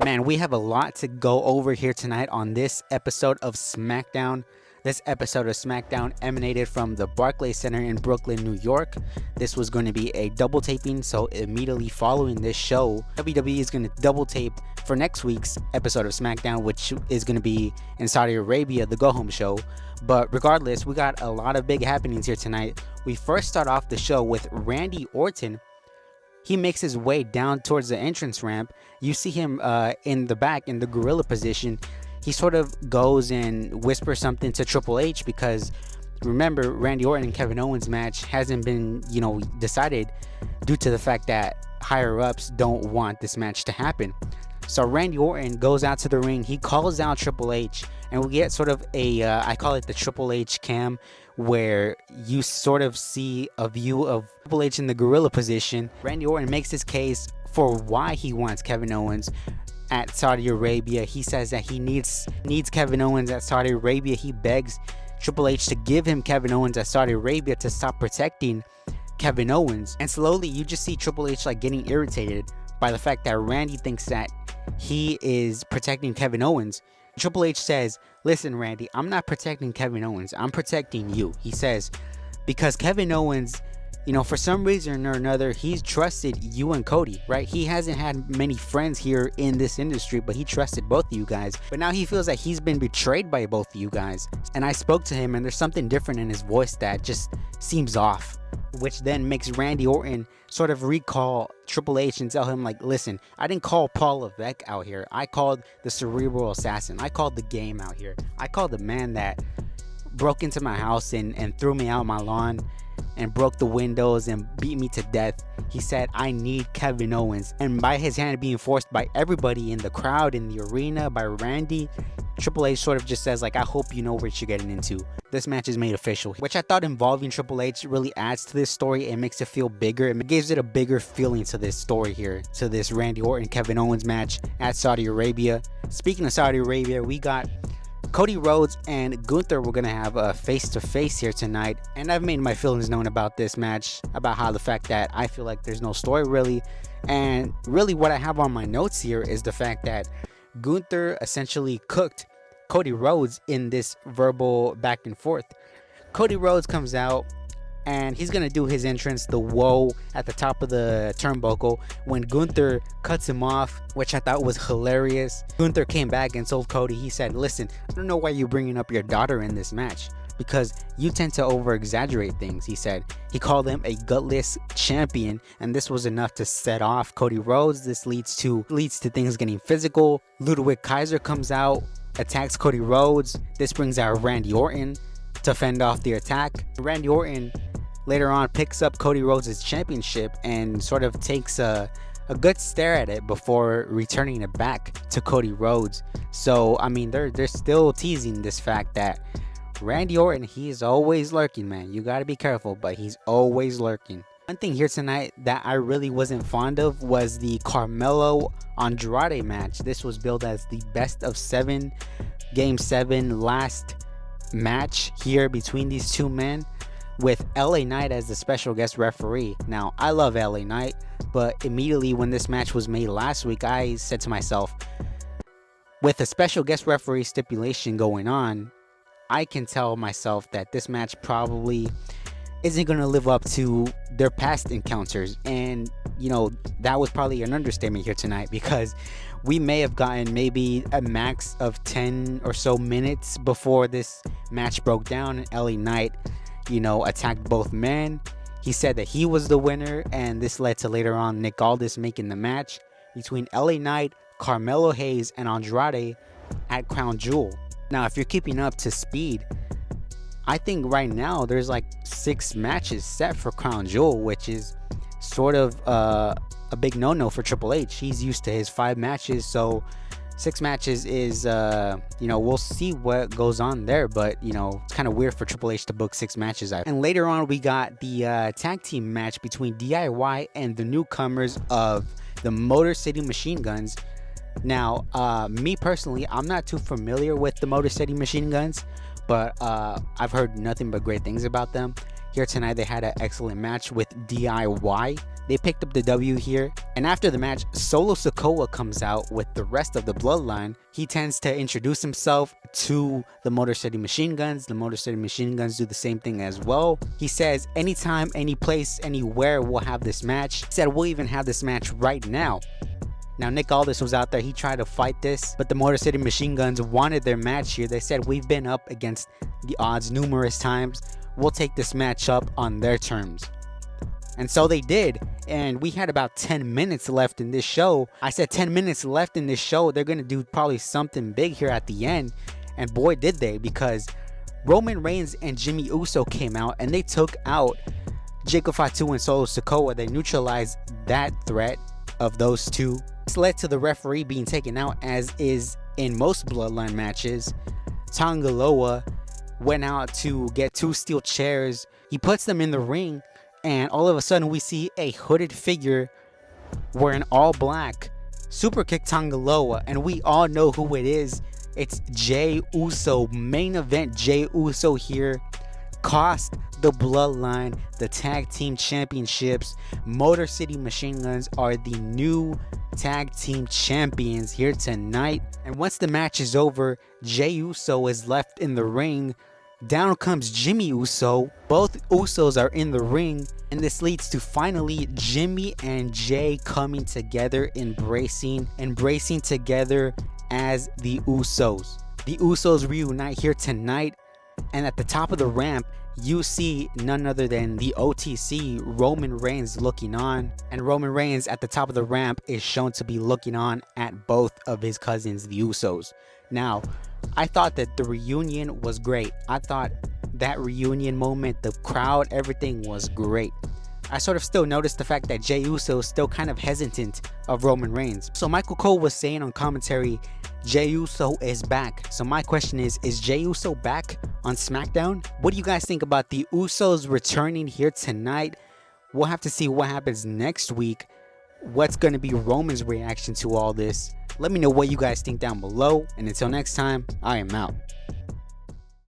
Man, we have a lot to go over here tonight on this episode of SmackDown. This episode of SmackDown emanated from the Barclays Center in Brooklyn, New York. This was going to be a double taping, so immediately following this show, WWE is going to double tape for next week's episode of SmackDown, which is going to be in Saudi Arabia, the Go Home show. But regardless, we got a lot of big happenings here tonight. We first start off the show with Randy Orton. He makes his way down towards the entrance ramp. You see him in the back in the gorilla position. He sort of goes and whispers something to Triple H because remember, Randy Orton and Kevin Owens match hasn't been, decided due to the fact that higher ups don't want this match to happen. So Randy Orton goes out to the ring. He calls out Triple H, and we get sort of a, I call it the Triple H cam, where you sort of see a view of Triple H in the gorilla position. Randy Orton makes his case for why he wants Kevin Owens at Saudi Arabia. He says that he needs Kevin Owens at Saudi Arabia. He begs Triple H to give him Kevin Owens at Saudi Arabia to stop protecting Kevin Owens. And slowly you just see Triple H like getting irritated by the fact that Randy thinks that he is protecting Kevin Owens. Triple H says, listen, Randy, I'm not protecting Kevin Owens. I'm protecting you. He says, because Kevin Owens, for some reason or another, he's trusted you and Cody, right? He hasn't had many friends here in this industry, but he trusted both of you guys. But now he feels like he's been betrayed by both of you guys. And I spoke to him, and there's something different in his voice that just seems off, which then makes Randy Orton sort of recall Triple H and tell him, like, listen, I didn't call Paul Levesque out here. I called the cerebral assassin. I called the game out here. I called the man that broke into my house and threw me out my lawn and broke the windows and beat me to death. He said, I need Kevin Owens. And by his hand being forced by everybody in the crowd, in the arena, by Randy, Triple H sort of just says, like, I hope you know what you're getting into. This match is made official, which I thought involving Triple H really adds to this story. It makes it feel bigger. It gives it a bigger feeling to this story here, to this Randy Orton Kevin Owens match at Saudi Arabia. Speaking of Saudi Arabia, we got Cody Rhodes and Gunther. We're going to have a face-to-face here tonight. And I've made my feelings known about this match, about how the fact that I feel like there's no story really. And really what I have on my notes here is the fact that Gunther essentially cooked Cody Rhodes in this verbal back and forth. Cody Rhodes comes out and he's going to do his entrance, the whoa, at the top of the turnbuckle when Gunther cuts him off, which I thought was hilarious. Gunther came back and told Cody, he said, listen, I don't know why you're bringing up your daughter in this match, because you tend to over-exaggerate things, he said. He called him a gutless champion, and this was enough to set off Cody Rhodes. This leads to things getting physical. Ludwig Kaiser comes out, attacks Cody Rhodes. This brings out Randy Orton to fend off the attack. Randy Orton later on picks up Cody Rhodes' championship and sort of takes a good stare at it before returning it back to Cody Rhodes. So, I mean, they're still teasing this fact that Randy Orton, he's always lurking, man. You gotta be careful, but he's always lurking. One thing here tonight that I really wasn't fond of was the Carmelo Andrade match. This was billed as the best of 7, game 7 last match here between these two men, with LA Knight as the special guest referee. Now, I love LA Knight, but immediately when this match was made last week, I said to myself, with a special guest referee stipulation going on, I can tell myself that this match probably isn't going to live up to their past encounters. And, that was probably an understatement here tonight, because we may have gotten maybe a max of 10 or so minutes before this match broke down and LA Knight attacked both men. He said that he was the winner, and this led to later on Nick Aldis making the match between LA Knight, Carmelo Hayes, and Andrade at Crown Jewel. Now, if you're keeping up to speed, I think right now there's like 6 matches set for Crown Jewel, which is sort of a big no-no for Triple H. He's used to his 5 matches, so 6 matches is, we'll see what goes on there, but, it's kind of weird for Triple H to book 6 matches. And later on, we got the tag team match between DIY and the newcomers of the Motor City Machine Guns. Now, me personally, I'm not too familiar with the Motor City Machine Guns, but I've heard nothing but great things about them. here tonight. They had an excellent match with DIY. They picked up the W here, and after the match, Solo Sikoa comes out with the rest of the bloodline. He tends to introduce himself to the Motor City Machine Guns. The Motor City Machine Guns do the same thing as well. He says, anytime, any place, anywhere, we'll have this match. He said, we'll even have this match right now. Now, Nick Aldis was out there. He tried to fight this, but the Motor City Machine Guns wanted their match here. They said, we've been up against the odds numerous times. We'll take this match up on their terms. And so they did, and we had about 10 minutes left in this show. I said 10 minutes left in this show. They're going to do probably something big here at the end. And boy, did they, because Roman Reigns and Jimmy Uso came out, and they took out Jacob Fatu and Solo Sikoa. They neutralized that threat of those two. This led to the referee being taken out, as is in most Bloodline matches. Tonga Loa went out to get 2 steel chairs. He puts them in the ring, and all of a sudden we see a hooded figure wearing all black super kick Tonga Loa, and we all know who it is. It's Jey Uso. Main event Jey Uso here. Cost the Bloodline the tag team championships. Motor City Machine Guns are the new tag team champions here tonight. And once the match is over, Jey Uso is left in the ring. Down comes Jimmy Uso. Both Usos are in the ring, and this leads to finally Jimmy and Jey coming together, embracing together as the Usos. The Usos reunite here tonight, and at the top of the ramp, you see none other than the OTC, Roman Reigns, looking on. And Roman Reigns at the top of the ramp is shown to be looking on at both of his cousins, the Usos. Now, I thought that the reunion was great. I thought that reunion moment, the crowd, everything was great. I sort of still noticed the fact that Jey Uso is still kind of hesitant of Roman Reigns. So Michael Cole was saying on commentary, Jey Uso is back. So my question is Jey Uso back on SmackDown? What do you guys think about the Usos returning here tonight? We'll have to see what happens next week. What's going to be Roman's reaction to all this? Let me know what you guys think down below. And until next time, I am out.